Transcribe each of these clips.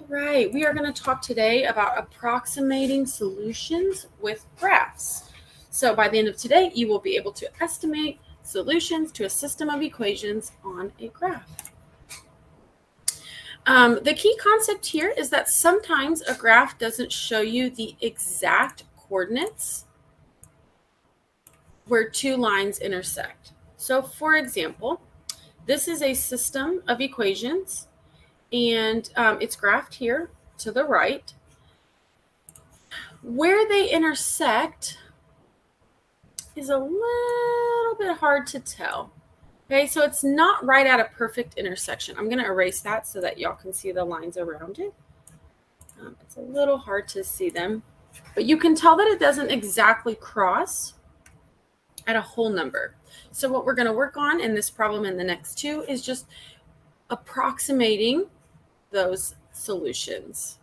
right, we are going to talk today about approximating solutions with graphs. So by the end of today, you will be able to estimate solutions to a system of equations on a graph. The key concept here is that sometimes a graph doesn't show you the exact coordinates where two lines intersect. So for example, this is a system of equations, and it's graphed here to the right. Where they intersect is a little bit hard to tell. Okay, so it's not right at a perfect intersection. I'm going to erase that so that y'all can see the lines around it. It's a little hard to see them, but you can tell that it doesn't exactly cross at a whole number. So what we're going to work on in this problem and the next two is just approximating those solutions.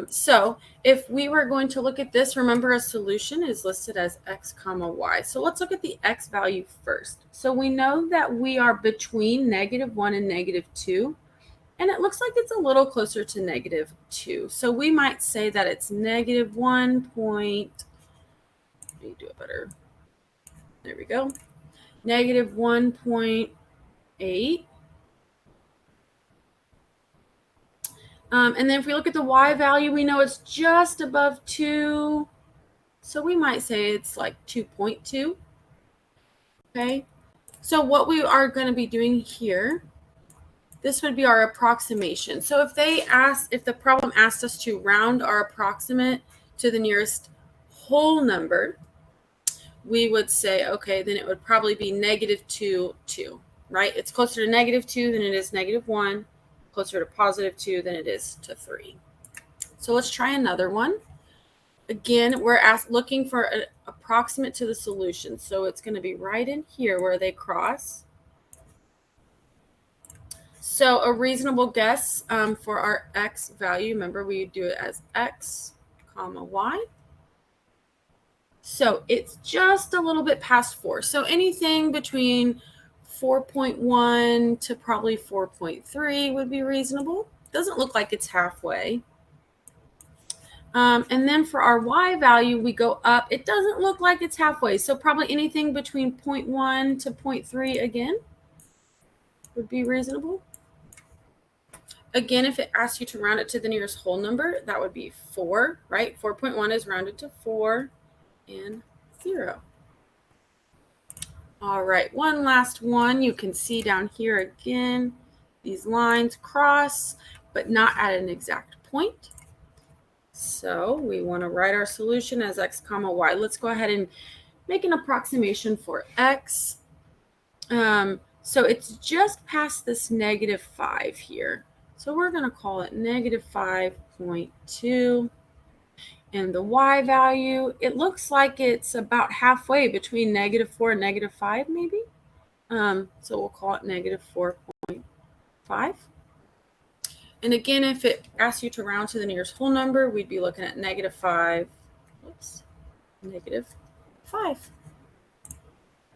So if we were going to look at this, remember a solution is listed as x comma y. So let's look at the x value first. So we know that we are between -1 and -2, and it looks like it's a little closer to -2. So we might say that it's -1 point, let me do it better. There we go. -1.8. And then if we look at the y value, we know it's just above 2. So we might say it's like 2.2. Okay. So what we are going to be doing here, this would be our approximation. So if the problem asked us to round our approximate to the nearest whole number, we would say, okay, then it would probably be -2, 2, right? It's closer to -2 than it is -1. Closer to +2 than it is to 3. So let's try another one. Again, we're looking for an approximate to the solution. So it's going to be right in here where they cross. So a reasonable guess for our x value, remember we do it as x comma y. So it's just a little bit past 4. So anything between 4.1 to probably 4.3 would be reasonable. Doesn't look like it's halfway. And then for our y value, we go up. It doesn't look like it's halfway. So probably anything between 0.1 to 0.3 again would be reasonable. Again, if it asks you to round it to the nearest whole number, that would be 4, right? 4.1 is rounded to 4 and 0. All right, one last one. You can see down here again, these lines cross, but not at an exact point. So we want to write our solution as x comma y. Let's go ahead and make an approximation for x. So it's just past this -5 here. So we're going to call it -5.2. And the y value, it looks like it's about halfway between -4 and -5 maybe. So we'll call it -4.5. And again, if it asks you to round to the nearest whole number, we'd be looking at -5. Oops, -5.